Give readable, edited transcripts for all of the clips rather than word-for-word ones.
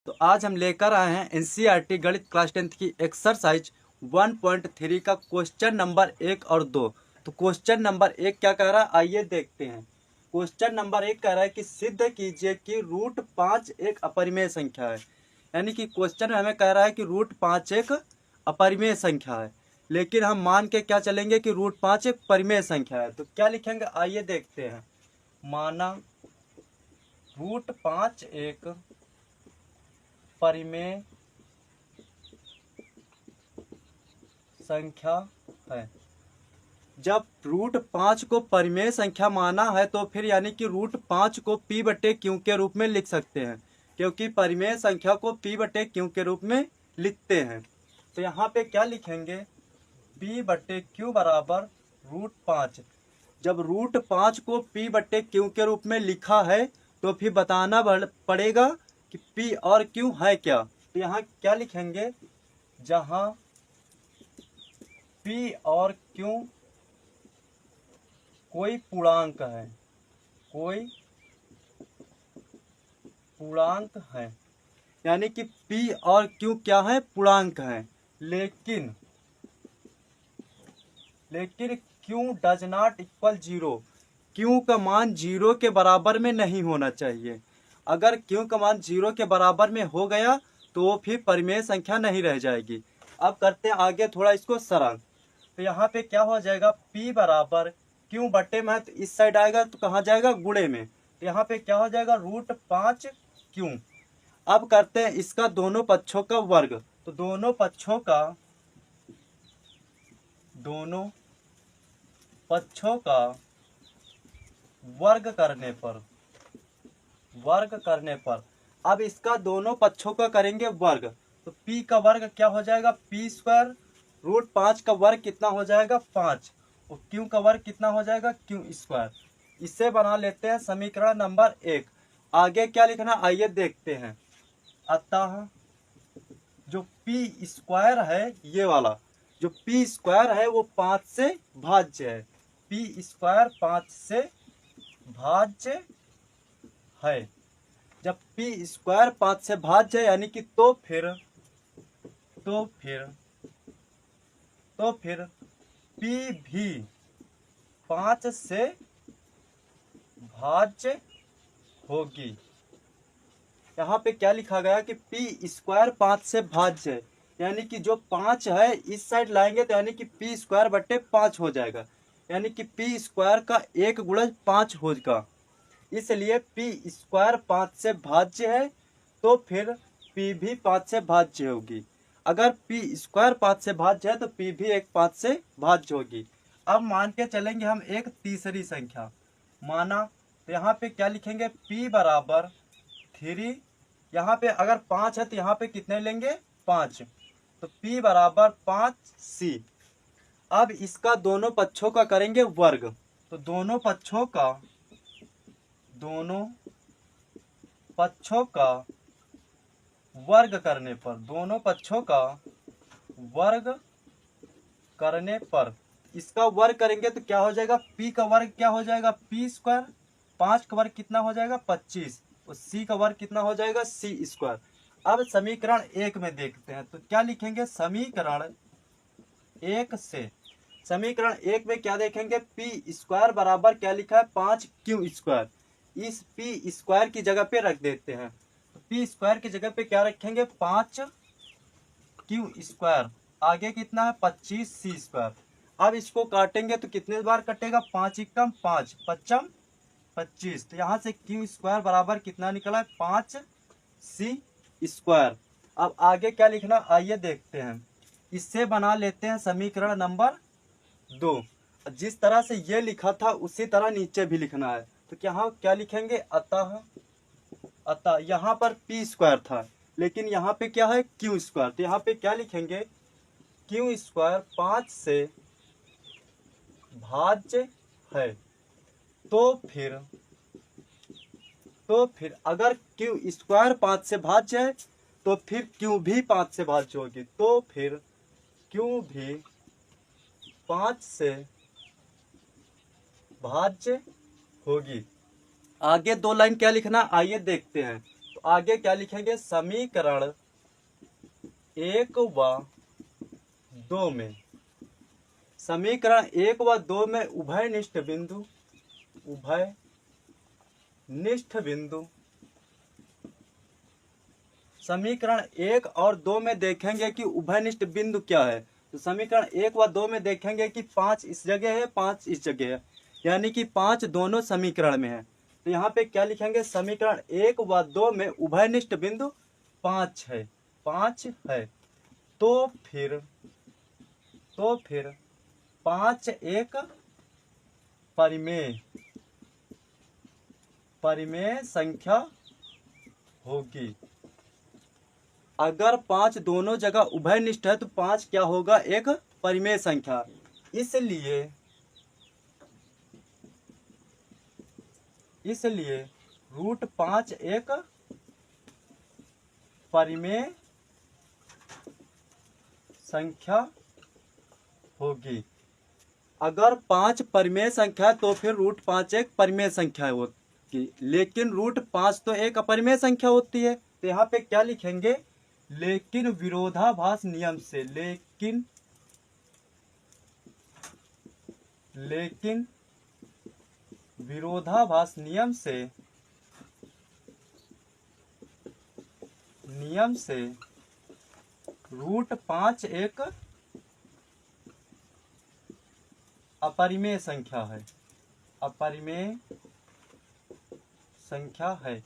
तो आज हम लेकर आए हैं एनसीईआरटी गणित क्लास 10th की एक्सरसाइज 1.3 का क्वेश्चन नंबर 1 और 2। तो क्वेश्चन नंबर 1 क्या कह रहा है, आइए देखते हैं। क्वेश्चन नंबर 1 कह रहा है कि सिद्ध कीजिए कि रूट 5 एक अपरिमेय संख्या है। यानी कि क्वेश्चन में हमें कह रहा है कि रूट 5 एक अपरिमेय संख्या है, लेकिन हम मान के क्या चलेंगे कि रूट 5 एक परिमेय संख्या है। तो क्या लिखेंगे, आइए देखते हैं। माना रूट 5 एक परिमेय संख्या है। जब रूट 5 को परिमेय संख्या माना है तो फिर यानी कि रूट 5 को p बटे क्यू के रूप में लिख सकते हैं, क्योंकि परिमेय संख्या को p बटे क्यू के रूप में लिखते हैं। तो यहाँ पे क्या लिखेंगे, p बटे क्यू बराबर रूट 5। जब रूट 5 को p बटे क्यू के रूप में लिखा है तो फिर बताना पड़ेगा कि p और q है क्या। तो यहाँ क्या लिखेंगे, जहाँ p और q कोई पूर्णांक है, कोई पूर्णांक है, यानी कि p और q क्या है, पूर्णांक है। लेकिन q does not equal 0। q का मान 0 के बराबर में नहीं होना चाहिए। अगर q का मान 0 के बराबर में हो गया तो वो फिर परिमेय संख्या नहीं रह जाएगी। अब करते हैं आगे थोड़ा इसको सरल। तो यहाँ पे क्या हो जाएगा, p बराबर क्यू बटे में, तो इस साइड आएगा तो कहाँ जाएगा, गुणे में। तो यहाँ पे क्या हो जाएगा, रूट 5 क्यू। अब करते हैं इसका दोनों पक्षों का वर्ग। तो दोनों पक्षों का वर्ग करने पर अब इसका दोनों पक्षों का करेंगे वर्ग। तो p का वर्ग क्या हो जाएगा, p स्क्वायर। रूट 5 का वर्ग कितना हो जाएगा, 5। और q का वर्ग कितना हो जाएगा, q स्क्वायर। इसे बना लेते हैं समीकरण नंबर 1। आगे क्या लिखना, आइए देखते हैं। अतः जो p स्क्वायर है, ये वाला जो p स्क्वायर है वो 5 से भाज्य है। p स्क्वायर 5 से भाज्य है। जब p स्क्वायर 5 से भाज्य है यानी कि तो फिर p भी 5 से भाज्य होगी। यहाँ पे क्या लिखा गया कि p स्क्वायर 5 से भाज्य है, यानी कि जो 5 है इस साइड लाएंगे तो यानी कि p स्क्वायर बटे 5 हो जाएगा, यानी कि p स्क्वायर का 1 गुणज 5 होगा। इसलिए p स्क्वायर 5 से भाज्य है तो फिर p भी 5 से भाज्य होगी। अगर p स्क्वायर 5 से भाज्य है तो p भी एक 5 से भाज्य होगी। अब मान के चलेंगे हम एक तीसरी संख्या। माना तो यहाँ पे क्या लिखेंगे, p बराबर 3। यहाँ पे अगर 5 है तो यहाँ पे कितने लेंगे, 5। तो p बराबर 5c। अब इसका दोनों पक्षों का करेंगे वर्ग। तो दोनों पक्षों का वर्ग करने पर इसका वर्ग करेंगे तो क्या हो जाएगा, p का वर्ग क्या हो जाएगा, p स्क्वायर। 5 का वर्ग कितना हो जाएगा, 25। और c का वर्ग कितना हो जाएगा, c स्क्वायर। अब समीकरण 1 में देखते हैं तो क्या लिखेंगे, समीकरण 1 में क्या देखेंगे, p स्क्वायर बराबर क्या लिखा है, 5q स्क्वायर। इस p स्क्वायर की जगह पे रख देते हैं। तो p स्क्वायर की जगह पे क्या रखेंगे, 5q स्क्वायर। आगे कितना है, 25c स्क्वायर। अब इसको काटेंगे तो कितने बार कटेगा, 5 एकम 5, 5 25। तो यहाँ से q स्क्वायर बराबर कितना निकला है, 5c स्क्वायर। अब आगे क्या लिखना, आइए देखते हैं। इससे बना लेते हैं समीकरण नंबर 2। जिस तरह से ये लिखा था उसी तरह नीचे भी लिखना है। तो क्या लिखेंगे, अतः यहाँ पर p स्क्वायर था, लेकिन यहाँ पे क्या है, q स्क्वायर। तो यहाँ पे क्या लिखेंगे, q स्क्वायर 5 से भाज्य है। तो फिर अगर q स्क्वायर 5 से भाज्य है तो फिर q भी 5 से भाज्य होगी। तो फिर q भी 5 से भाज्य होगी। आगे 2 लाइन क्या लिखना, आइए देखते हैं। तो आगे क्या लिखेंगे, समीकरण 1 व 2 में, समीकरण 1 व 2 में उभयनिष्ठ बिंदु, समीकरण 1 और 2 में देखेंगे कि उभयनिष्ठ बिंदु क्या है। तो समीकरण 1 व 2 में देखेंगे कि 5 इस जगह है, 5 इस जगह है, यानी कि 5 दोनों समीकरण में है। तो यहाँ पे क्या लिखेंगे, समीकरण 1 व 2 में उभयनिष्ठ बिंदु 5 है, 5 है। तो फिर 5 एक परिमेय संख्या होगी। अगर 5 दोनों जगह उभयनिष्ठ है तो 5 क्या होगा, एक परिमेय संख्या। इसलिए √5 एक परिमेय संख्या होगी। अगर 5 परिमेय संख्या तो फिर √5 एक परिमेय संख्या होगी, लेकिन √5 तो एक अपरिमेय संख्या होती है। तो यहाँ पे क्या लिखेंगे, लेकिन विरोधाभास नियम से, लेकिन विरोधाभास नियम से √5 एक अपरिमेय संख्या है।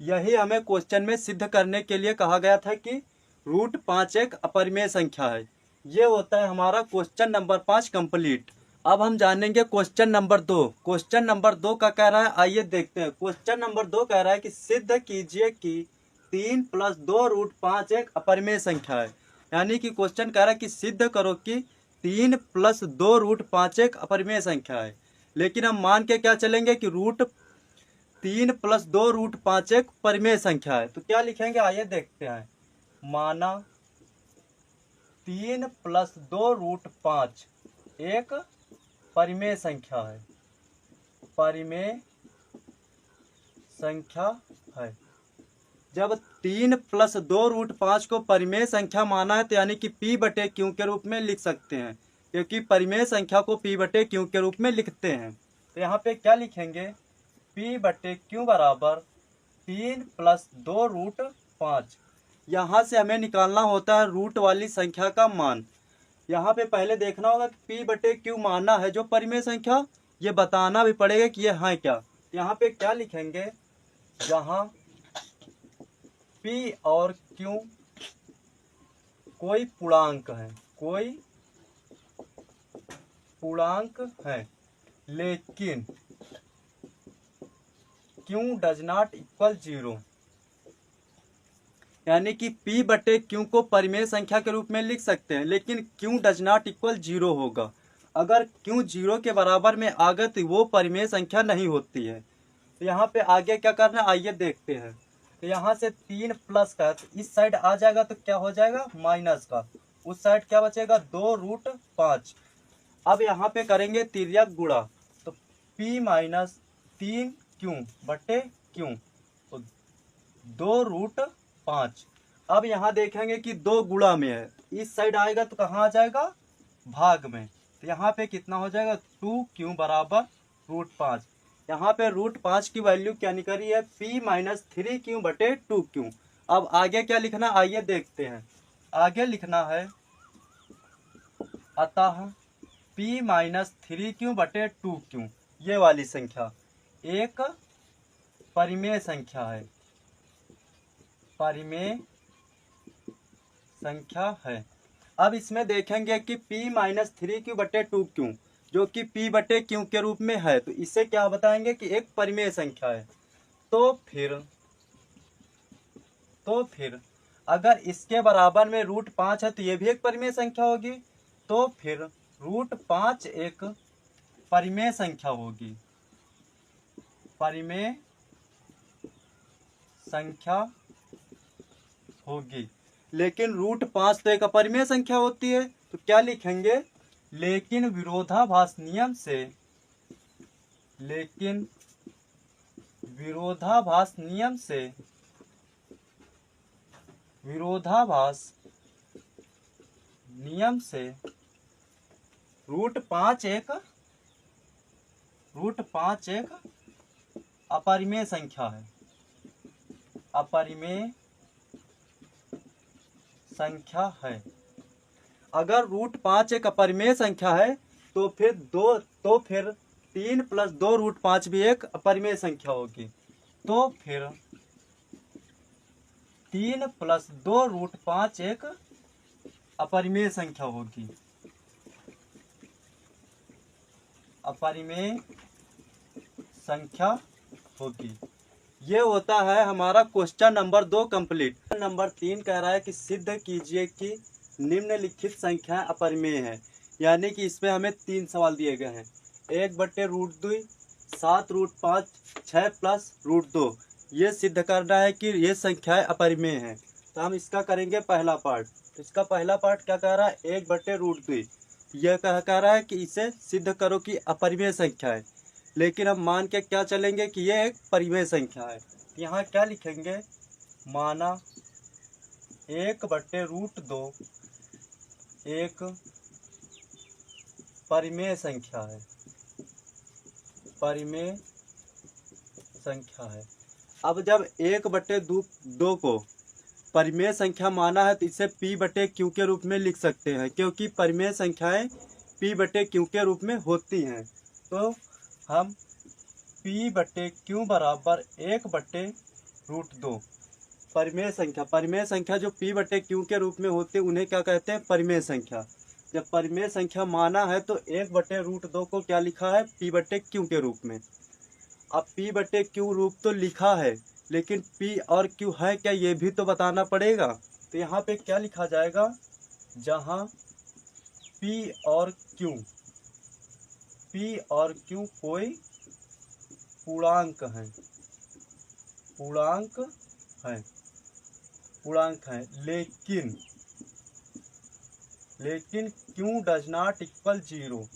यही हमें क्वेश्चन में सिद्ध करने के लिए कहा गया था कि √5 एक अपरिमेय संख्या है। ये होता है हमारा क्वेश्चन नंबर 5 कंप्लीट। अब हम जानेंगे क्वेश्चन नंबर 2। क्वेश्चन नंबर 2 का कह रहा है, आइए देखते हैं। क्वेश्चन नंबर 2 कह रहा है कि सिद्ध कीजिए कि 3 + 2 √5 एक अपरिमेय संख्या है। यानी कि क्वेश्चन कह रहा है कि सिद्ध करो कि 3 + 2 √5 एक अपरिमेय संख्या है। लेकिन हम मान के क्या चलेंगे कि 3 + 2 √5 एक परिमेय संख्या है। तो क्या लिखेंगे, आइए देखते हैं। माना 3 + 2 √5 एक परिमेय संख्या है, जब 3 + 2 √5 को परिमेय संख्या माना है तो यानी कि P/Q के रूप में लिख सकते हैं, क्योंकि परिमेय संख्या को P/Q के रूप में लिखते हैं। तो यहाँ पे क्या लिखेंगे, P/Q बराबर 3 + 2 √5। यहाँ से हमें निकालना होता है रूट वाली संख्या का मान। यहाँ पे पहले देखना होगा कि P/Q माना है जो परिमेय संख्या, ये बताना भी पड़ेगा कि ये है क्या। यहाँ पे क्या लिखेंगे, जहाँ P और Q कोई पूर्णांक है, लेकिन Q डज नॉट इक्वल 0। यानी कि P/Q को परिमेय संख्या के रूप में लिख सकते हैं, लेकिन Q डज नॉट इक्वल 0 होगा। अगर Q 0 के बराबर में आ गए तो वो परिमेय संख्या नहीं होती है। तो यहाँ पे आगे क्या करना है, आइए देखते हैं। तो यहाँ से 3 प्लस का तो इस साइड आ जाएगा तो क्या हो जाएगा, माइनस का। उस साइड क्या बचेगा, 2 √5। अब यहाँ पे करेंगे तिर्यक गुणा, तो P - 3Q/Q, तो 2 √5। अब यहाँ देखेंगे कि 2 गुणा में है, इस साइड आएगा तो कहाँ आ जाएगा, भाग में। तो यहाँ पे कितना हो जाएगा, 2Q = √5। यहाँ पे √5 की वैल्यू क्या निकली है, P - 3Q/2Q। अब आगे क्या लिखना, आइए देखते हैं। आगे लिखना है, अतः P - 3Q/2Q ये वाली संख्या एक परिमेय संख्या है। अब इसमें देखेंगे कि P - 3Q/2Q जो कि P/Q के रूप में है, तो इसे क्या बताएंगे कि एक परिमेय संख्या है। तो फिर अगर इसके बराबर में √5 है तो ये भी एक परिमेय संख्या होगी। तो फिर √5 एक परिमेय संख्या होगी, लेकिन √5 तो एक अपरिमेय संख्या होती है। तो क्या लिखेंगे, लेकिन विरोधाभास नियम से विरोधाभास नियम से रूट पाँच एक अपरिमेय संख्या है। अपरिमेय संख्या है। अगर रूट पाँच एक अपरिमेय संख्या है तो फिर 3 + 2 रूट पाँच भी एक अपरिमेय संख्या होगी। तो फिर 3 + 2 रूट पाँच एक अपरिमेय संख्या होगी। अपरिमेय संख्या होगी। ये होता है हमारा क्वेश्चन नंबर 2 कंप्लीट। नंबर 3 कह रहा है कि सिद्ध कीजिए कि निम्नलिखित संख्याएं अपरिमेय है। यानी कि इसमें हमें 3 सवाल दिए गए हैं। 1/√2, 7 रूट 5, 6 + √2। ये सिद्ध करना है कि ये संख्याएं अपरिमेय हैं। तो हम इसका करेंगे पहला पार्ट। इसका पहला पार्ट क्या कह रहा है? 1/√2। यह कह रहा है कि इसे सिद्ध करो कि अपरिमेय संख्या है। लेकिन हम मान के क्या चलेंगे कि यह एक परिमेय संख्या है। यहाँ क्या लिखेंगे? माना 1/√2 एक परिमेय संख्या है। परिमेय संख्या है। अब जब 1/2 को परिमेय संख्या माना है तो इसे P/Q के रूप में लिख सकते हैं, क्योंकि परिमेय संख्याएं P/Q के रूप में होती हैं। तो हम P/Q बराबर 1/√2 परिमेय संख्या जो P/Q के रूप में होती है उन्हें क्या कहते हैं? परिमेय संख्या। जब परिमेय संख्या माना है तो 1/√2 को क्या लिखा है? P/Q के रूप में। अब P/Q रूप तो लिखा है, लेकिन P और Q है क्या ये भी तो बताना पड़ेगा। तो यहाँ पे क्या लिखा जाएगा? जहाँ P और Q कोई पूर्णांक है, लेकिन Q does not equal 0।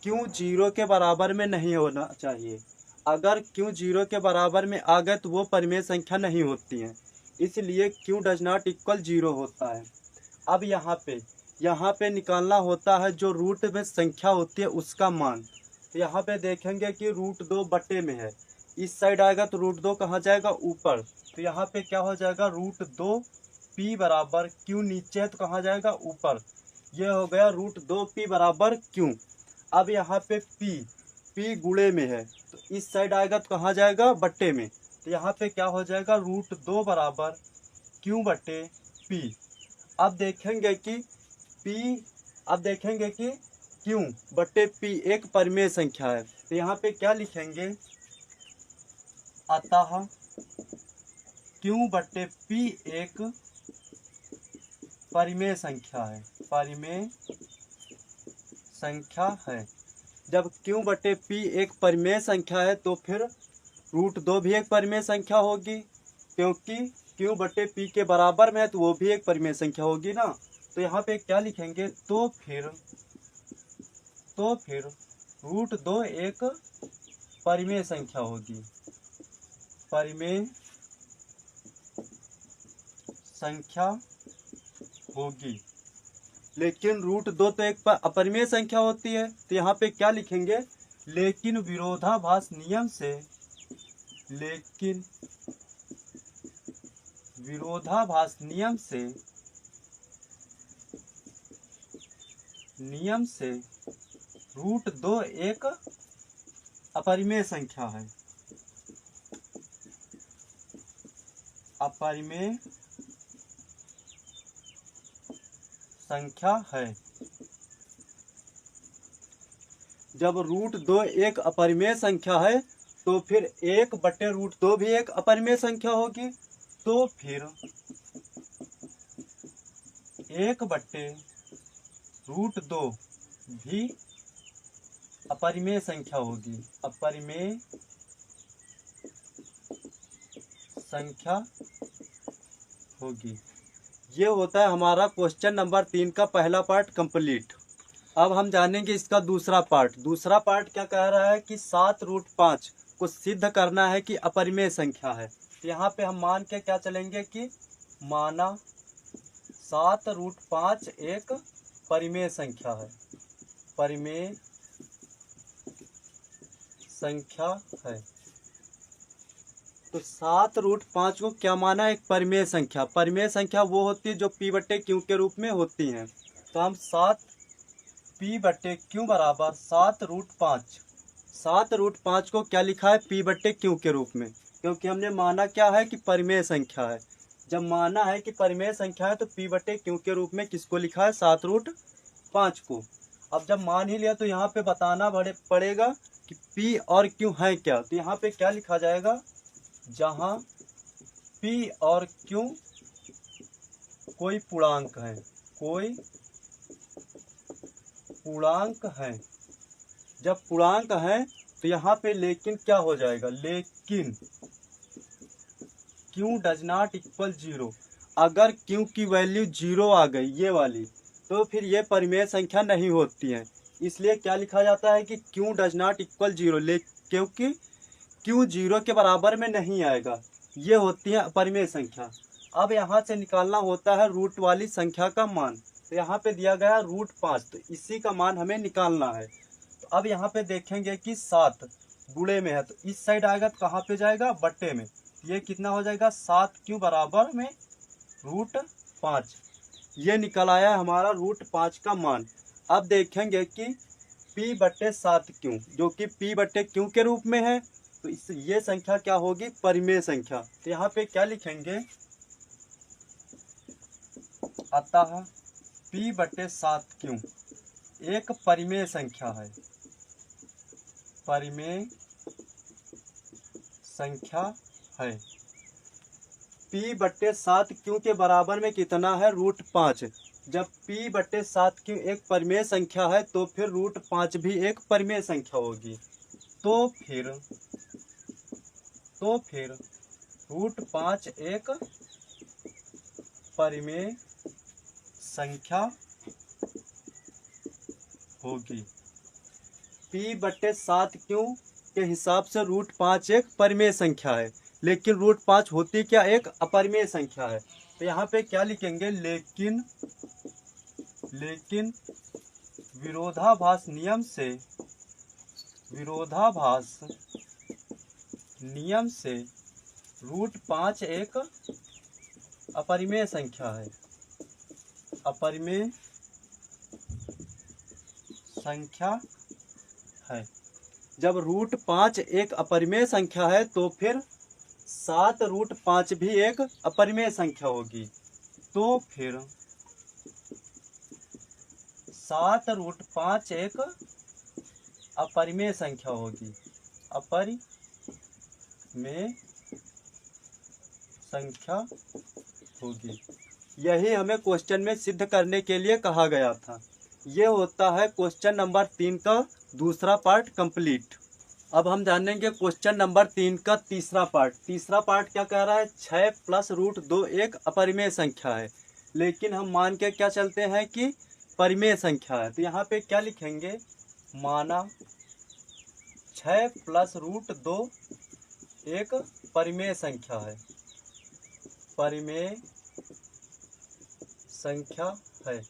Q 0 के बराबर में नहीं होना चाहिए। अगर Q 0 के बराबर में आ गए तो वो परिमेय संख्या नहीं होती हैं। इसलिए Q डज नॉट इक्वल 0 होता है। अब यहाँ पे निकालना होता है जो रूट में संख्या होती है उसका मान। तो यहाँ पे देखेंगे कि √2 बटे में है। इस साइड आएगा तो √2 कहाँ जाएगा? ऊपर। तो यहाँ पे क्या हो जाएगा? √2 P बराबर Q नीचे है तो कहाँ जाएगा? ऊपर। ये हो गया √2 P बराबर Q। अब यहाँ पे P गुणे में है तो इस साइड आएगा तो कहाँ जाएगा? बट्टे में। तो यहाँ पे क्या हो जाएगा? √2 बराबर Q/P। अब देखेंगे कि Q/P एक परिमेय संख्या है। तो यहाँ पे क्या लिखेंगे? अतः Q/P एक परिमेय संख्या है। जब Q/P एक परिमेय संख्या है तो फिर √2 भी एक परिमेय संख्या होगी, क्योंकि Q/P के बराबर में है तो वो भी एक परिमेय संख्या होगी ना। तो यहाँ पे क्या लिखेंगे? तो फिर √2 एक परिमेय संख्या होगी। परिमेय संख्या होगी। लेकिन √2 तो एक अपरिमेय संख्या होती है। तो यहाँ पे क्या लिखेंगे? लेकिन विरोधाभास नियम से √2 एक अपरिमेय संख्या है। अपरिमेय संख्या है। जब √2 एक अपरिमेय संख्या है तो फिर 1/√2 भी एक अपरिमेय संख्या होगी। तो फिर 1/√2 भी अपरिमेय संख्या होगी। अपरिमेय संख्या होगी। ये होता है हमारा क्वेश्चन नंबर 3 का पहला पार्ट कंप्लीट। अब हम जानेंगे इसका दूसरा पार्ट। दूसरा पार्ट क्या कह रहा है कि 7 रूट 5 को सिद्ध करना है कि अपरिमेय संख्या है। तो यहाँ पे हम मान के क्या चलेंगे कि माना 7√5 एक परिमेय संख्या है, परिमेय संख्या है। तो 7√5 को क्या माना, एक परिमेय संख्या। परिमेय संख्या वो होती है जो p/q के रूप में होती हैं। तो हम 7p/q बराबर 7√5, 7√5 को क्या लिखा है, p/q के रूप में, क्योंकि हमने माना क्या है कि परिमेय संख्या है। जब माना है कि परिमेय संख्या है तो p/q के रूप में किसको लिखा है, 7√5 को। अब जब मान ही लिया तो यहाँ पे बताना पड़ेगा कि p और q है क्या। तो यहाँ पे क्या लिखा जाएगा, जहाँ p और q कोई पूर्णांक है, कोई पूर्णांक है। जब पूर्णांक है तो यहाँ पे लेकिन क्या हो जाएगा, लेकिन q डज नॉट इक्वल 0। अगर q की वैल्यू 0 आ गई, ये वाली, तो फिर ये परिमेय संख्या नहीं होती है। इसलिए क्या लिखा जाता है कि q डज नॉट इक्वल 0, क्योंकि q 0 के बराबर में नहीं आएगा। ये होती है अपरिमेय संख्या। अब यहाँ से निकालना होता है रूट वाली संख्या का मान। तो यहाँ पे दिया गया √5, तो इसी का मान हमें निकालना है। तो अब यहाँ पे देखेंगे कि 7 गुणे में है, तो इस साइड आएगा तो कहाँ पे जाएगा, बट्टे में। ये कितना हो जाएगा, 7q बराबर में √5। ये निकल आया हमारा √5 का मान। अब देखेंगे कि p/7q, जो कि p/q के रूप में है, तो ये संख्या क्या होगी, परिमेय संख्या। तो यहाँ पे क्या लिखेंगे, अतः p/7q एक परिमेय संख्या है, परिमेय संख्या है। p/7q के बराबर में कितना है, √5। जब p/7q एक परिमेय संख्या है तो फिर √5 भी एक परिमेय संख्या होगी। तो फिर √5 एक परिमेय संख्या होगी। p/7q के हिसाब से √5 एक परिमेय संख्या है, लेकिन √5 होती क्या, एक अपरिमेय संख्या है। तो यहाँ पे क्या लिखेंगे, लेकिन विरोधाभास नियम से √5 एक अपरिमेय संख्या है, अपरिमेय संख्या है। जब √5 एक अपरिमेय संख्या है तो फिर 7√5 भी एक अपरिमेय संख्या होगी। तो फिर 7√5 एक अपरिमेय संख्या होगी, अपरिमेय संख्या होगी। यही हमें क्वेश्चन में सिद्ध करने के लिए कहा गया था। ये होता है क्वेश्चन नंबर 3 का दूसरा पार्ट कंप्लीट। अब हम जानेंगे क्वेश्चन नंबर 3 का तीसरा पार्ट। तीसरा पार्ट क्या कह रहा है, 6 + √2 एक अपरिमेय संख्या है, लेकिन हम मान के क्या चलते हैं कि परिमेय संख्या है। तो यहाँ पे क्या लिखेंगे, माना 6 + √2 एक परिमेय संख्या है, परिमेय संख्या है।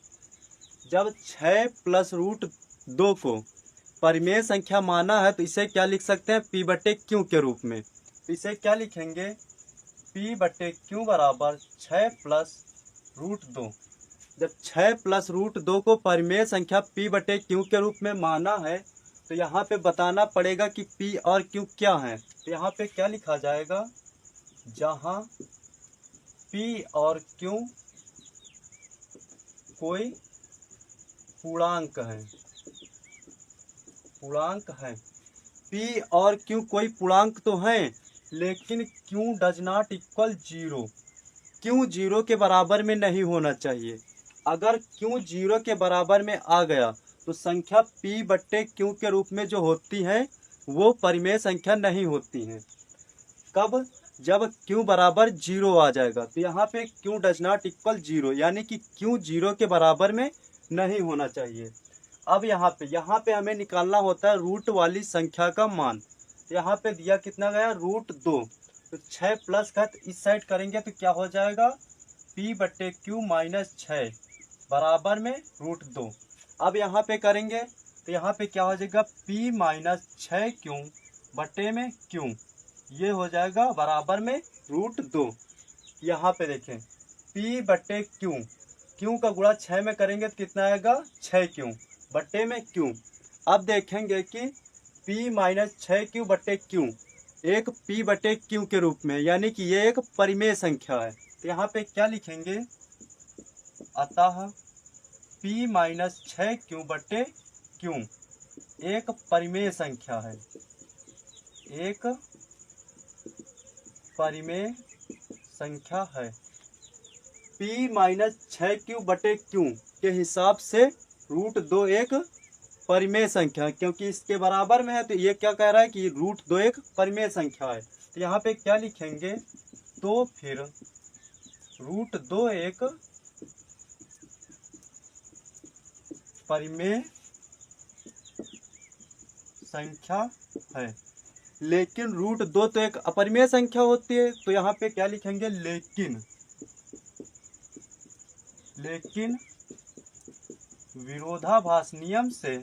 जब 6 + √2 को परिमेय संख्या माना है तो इसे क्या लिख सकते हैं, p/q के रूप में। तो इसे क्या लिखेंगे, p/q बराबर 6 + √2। जब 6 + √2 को परिमेय संख्या p/q के रूप में माना है तो यहाँ पे बताना पड़ेगा कि p और q क्या है। तो यहाँ पे क्या लिखा जाएगा, जहाँ p और q कोई पूर्णांक है, p और q कोई पूर्णांक तो हैं, लेकिन q does not equal 0। q 0 के बराबर में नहीं होना चाहिए। अगर q 0 के बराबर में आ गया तो संख्या p/q के रूप में जो होती है वो परिमेय संख्या नहीं होती हैं। कब, जब q बराबर 0 आ जाएगा। तो यहाँ पे q डज नॉट इक्वल 0, यानी कि q 0 के बराबर में नहीं होना चाहिए। अब यहाँ पे हमें निकालना होता है रूट वाली संख्या का मान। यहाँ पे दिया कितना गया, √2। तो 6 प्लस का इस साइड करेंगे तो क्या हो जाएगा, P बट्टे Q माइनस 6 बराबर में √2। अब यहाँ पे करेंगे तो यहाँ पे क्या हो जाएगा, P माइनस 6Q बट्टे में Q, ये हो जाएगा बराबर में √2। यहाँ पे देखें P बट्टे Q का गुणा 6 में करेंगे तो कितना आएगा, 6Q बट्टे में Q। अब देखेंगे कि P माइनस 6Q बट्टे Q एक P बट्टे Q के रूप में, यानी कि ये एक परिमेय संख्या है। तो यहाँ पे क्या लिखेंगे, अतः P माइनस 6Q बट्टे Q एक परिमेय संख्या है, एक परिमेय संख्या है। P माइनस 6Q बटे Q के हिसाब से √2 एक परिमेय संख्या है, क्योंकि इसके बराबर में है तो ये क्या कह रहा है कि √2 एक परिमेय संख्या है। तो यहाँ पे क्या लिखेंगे, तो फिर √2 एक परिमेय संख्या है। लेकिन √2 तो एक अपरिमेय संख्या होती है, तो यहाँ पे क्या लिखेंगे, लेकिन विरोधाभास नियम से,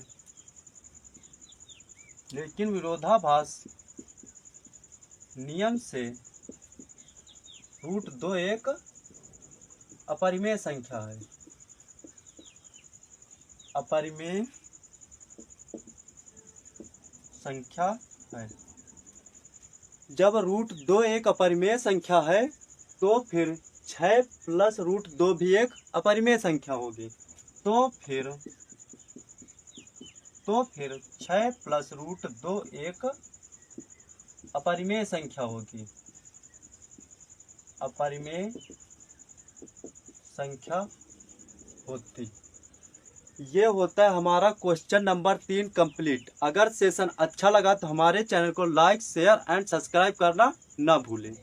√2 एक अपरिमेय संख्या है, अपरिमेय संख्या है। जब √2 एक अपरिमेय संख्या है तो फिर 6 प्लस √2 भी एक अपरिमेय संख्या होगी। तो फिर 6 प्लस √2 एक अपरिमेय संख्या होगी, अपरिमेय संख्या होती। ये होता है हमारा क्वेश्चन नंबर 3 कंप्लीट। अगर सेशन अच्छा लगा तो हमारे चैनल को लाइक, शेयर एंड सब्सक्राइब करना ना भूलें।